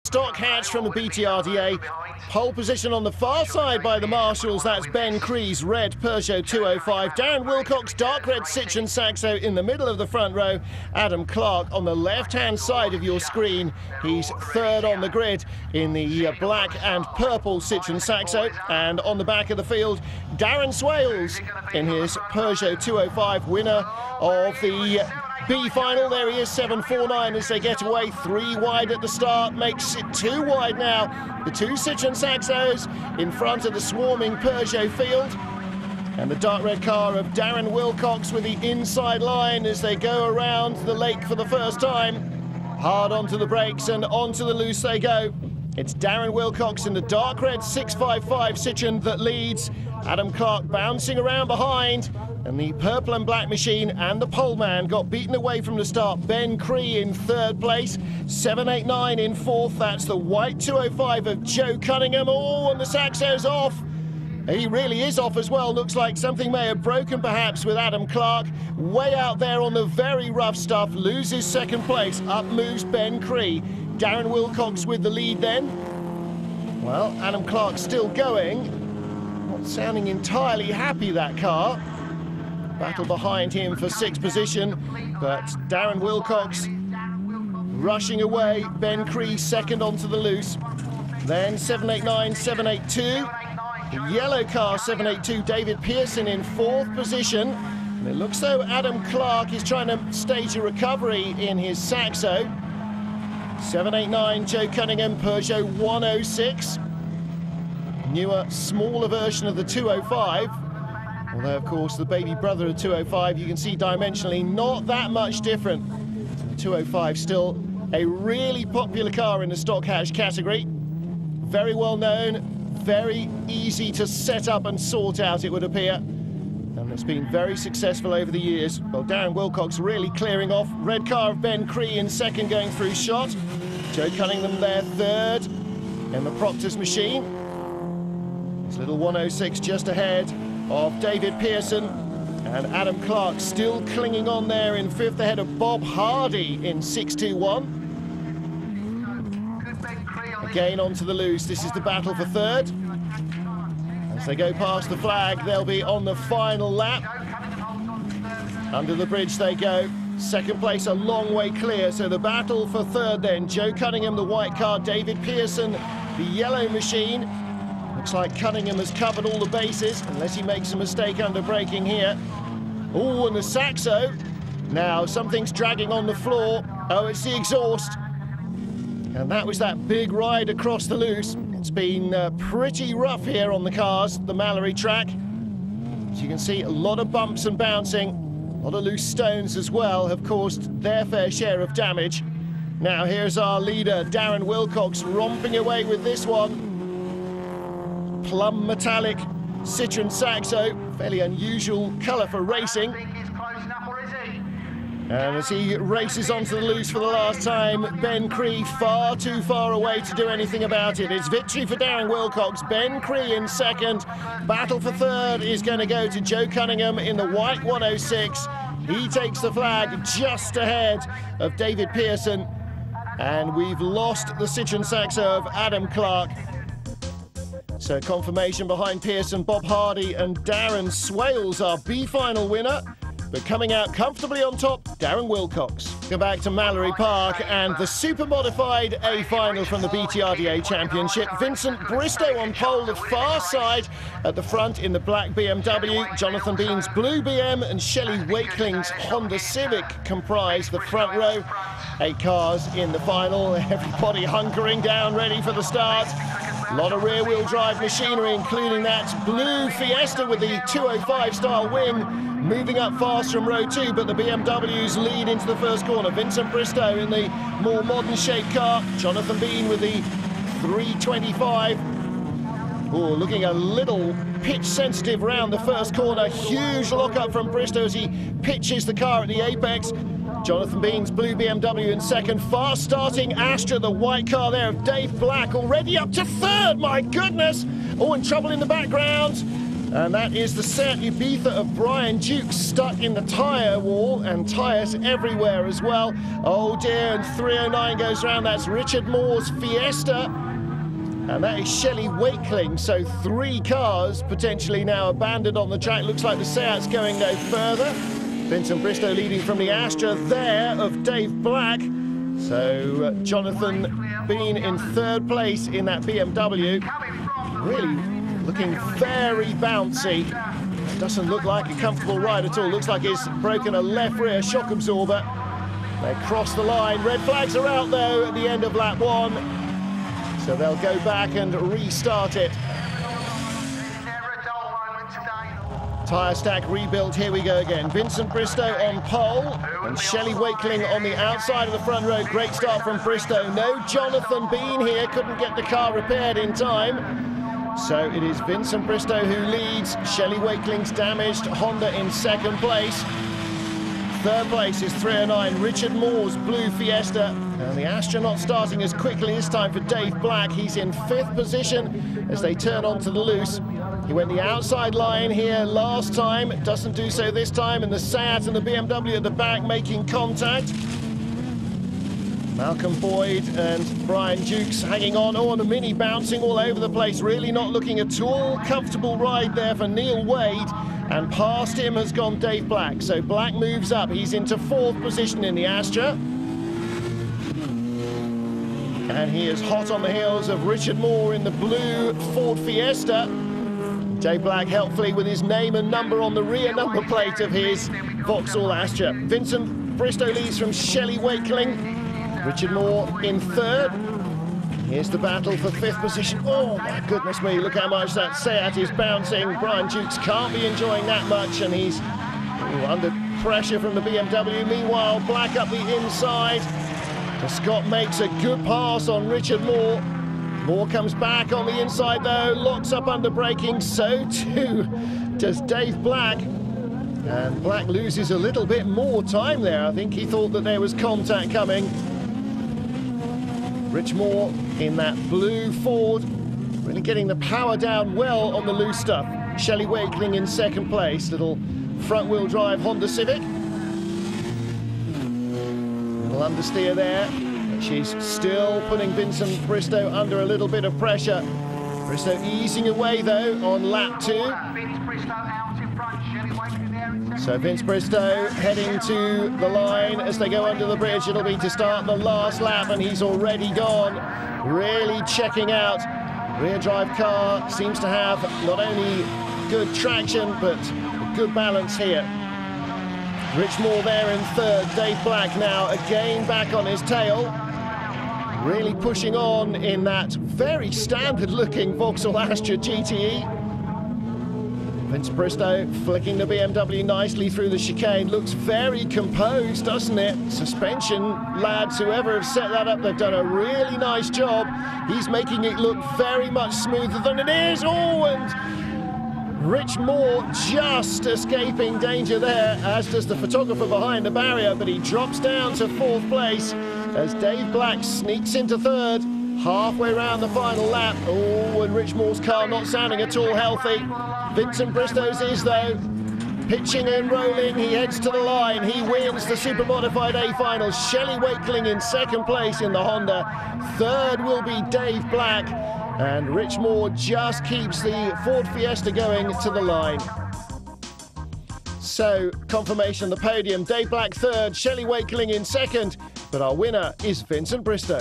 Stockhatch from the BTRDA. Pole position on the far side by the marshals. That's Ben Cree's red Peugeot 205. Darren Wilcox, dark red Citroen Saxo in the middle of the front row. Adam Clark on the left-hand side of your screen. He's third on the grid in the black and purple Citroen Saxo. And on the back of the field, Darren Swales in his Peugeot 205, winner of the B final. There he is, 7.49 as they get away. 3 wide at the start, makes it 2 wide now. The 2 Citroen Saxos in front of the swarming Peugeot field. And the dark red car of Darren Wilcox with the inside line as they go around the lake for the first time. Hard onto the brakes and onto the loose they go. It's Darren Wilcox in the dark red 655 Citroen that leads. Adam Clark bouncing around behind. And the purple and black machine and the pole man got beaten away from the start. Ben Cree in third place, 789 in fourth. That's the white 205 of Joe Cunningham. Oh, and the Saxo's off. He really is off as well. Looks like something may have broken perhaps with Adam Clark. Way out there on the very rough stuff. Loses second place. Up moves Ben Cree. Darren Wilcox with the lead then. Well, Adam Clark still going. Not sounding entirely happy, that car. Battle behind him for 6th position, but Darren Wilcox rushing away. Ben Cree second onto the loose. Then 789, 782. The yellow car, 782, David Pearson in 4th position. And it looks though Adam Clark is trying to stage a recovery in his Saxo. 789, Joe Cunningham, Peugeot 106. Newer, smaller version of the 205. Although, of course, the baby brother of 205, you can see dimensionally not that much different. The 205 still a really popular car in the Stockhatch category. Very well known, very easy to set up and sort out, it would appear. And it's been very successful over the years. Well, Darren Wilcox really clearing off. Red car of Ben Cree in second going through shot. Joe Cunningham there third in the Proctor's machine. His little 106 just ahead of David Pearson, and Adam Clark still clinging on there in 5th ahead of Bob Hardy in 621. Again onto the loose. This is the battle for 3rd. As they go past the flag, they'll be on the final lap. Under the bridge they go. 2nd place a long way clear, so the battle for 3rd then. Joe Cunningham, the white car, David Pearson, the yellow machine. Looks like Cunningham has covered all the bases, unless he makes a mistake under braking here. Oh, and the Saxo. Now, something's dragging on the floor. Oh, it's the exhaust. And that was that big ride across the loose. It's been pretty rough here on the cars, the Mallory track. As you can see, a lot of bumps and bouncing. A lot of loose stones as well have caused their fair share of damage. Now, here's our leader, Darren Wilcox, romping away with this one. Plum metallic Citroen Saxo, fairly unusual colour for racing. And as he races onto the loose for the last time, Ben Cree far too far away to do anything about it. It's victory for Darren Wilcox, Ben Cree in second. Battle for 3rd is going to go to Joe Cunningham in the white 106. He takes the flag just ahead of David Pearson. And we've lost the Citroen Saxo of Adam Clark. So confirmation behind Pearson, Bob Hardy and Darren Swales, our B final winner. But coming out comfortably on top, Darren Wilcox. Go back to Mallory Park and the Supermodified A final from the BTRDA Championship. Vincent Bristow on pole, the far side at the front in the black BMW. Jonathan Bean's blue BM and Shelley Wakeling's Honda Civic comprise the front row. 8 cars in the final. Everybody hunkering down, ready for the start. A lot of rear-wheel drive machinery, including that blue Fiesta with the 205 style wing, moving up fast from row 2, but the BMWs lead into the first corner. Vincent Bristow in the more modern shaped car. Jonathan Bean with the 325. Oh, looking a little pitch sensitive round the first corner. Huge lock-up from Bristow as he pitches the car at the apex. Jonathan Bean's blue BMW in second. Fast starting Astra, the white car there of Dave Black, already up to 3rd, my goodness. Oh, and trouble in the background. And that is the Seat Ibiza of Brian Duke stuck in the tyre wall, and tyres everywhere as well. Oh dear, and 309 goes round. That's Richard Moore's Fiesta. And that is Shelley Wakeling. So 3 cars potentially now abandoned on the track. Looks like the Seat's going no further. Vincent Bristow leading from the Astra there of Dave Black. So Jonathan Bean in 3rd place in that BMW. Really looking very bouncy. Doesn't look like a comfortable ride at all. Looks like he's broken a left rear shock absorber. They cross the line. Red flags are out though at the end of lap 1. So they'll go back and restart it. Tyre stack rebuilt, here we go again. Vincent Bristow on pole and Shelley Wakeling on the outside of the front row. Great start from Bristow. No Jonathan Bean here, couldn't get the car repaired in time. So it is Vincent Bristow who leads. Shelley Wakeling's damaged Honda in 2nd place. 3rd place is 309, Richard Moore's blue Fiesta. And the astronaut starting as quickly this time for Dave Black. He's in 5th position as they turn onto the loose. He went the outside line here last time, doesn't do so this time, and the Seat and the BMW at the back making contact. Malcolm Boyd and Brian Dukes hanging on. Oh, and the Mini bouncing all over the place. Really not looking at all comfortable ride there for Neil Wade. And past him has gone Dave Black. So Black moves up. He's into 4th position in the Astra. And he is hot on the heels of Richard Moore in the blue Ford Fiesta. Dave Black helpfully with his name and number on the rear number plate of his Vauxhall Astra. Vincent Bristow leads from Shelley Wakeling. Richard Moore in 3rd. Here's the battle for 5th position. Oh my goodness me, look how much that Seat is bouncing. Brian Dukes can't be enjoying that much, and he's under pressure from the BMW. Meanwhile, Black up the inside. Scott makes a good pass on Richard Moore. Moore comes back on the inside though, locks up under braking. So too does Dave Black. And Black loses a little bit more time there. I think he thought that there was contact coming. Rich Moore in that blue Ford, really getting the power down well on the loose stuff. Shelley Wakeling in 2nd place, little front-wheel drive Honda Civic. Little understeer there, but she's still putting Vincent Bristow under a little bit of pressure. Bristow easing away though on lap 2. So Vince Bristow heading to the line as they go under the bridge. It'll be to start the last lap, and he's already gone. Really checking out. Rear drive car seems to have not only good traction, but good balance here. Rich Moore there in 3rd. Dave Black now again back on his tail. Really pushing on in that very standard looking Vauxhall Astra GTE. Vince Bristow flicking the BMW nicely through the chicane. Looks very composed, doesn't it? Suspension lads, whoever have set that up, they've done a really nice job. He's making it look very much smoother than it is. Oh, and Rich Moore just escaping danger there, as does the photographer behind the barrier, but he drops down to 4th place as Dave Black sneaks into 3rd. Halfway around the final lap. Oh, and Rich Moore's car not sounding at all healthy. Vincent Bristow's is though. Pitching and rolling, he heads to the line. He wins the Supermodified A final. Shelley Wakeling in 2nd place in the Honda. 3rd will be Dave Black. And Rich Moore just keeps the Ford Fiesta going to the line. So, confirmation of the podium. Dave Black 3rd, Shelley Wakeling in 2nd. But our winner is Vincent Bristow.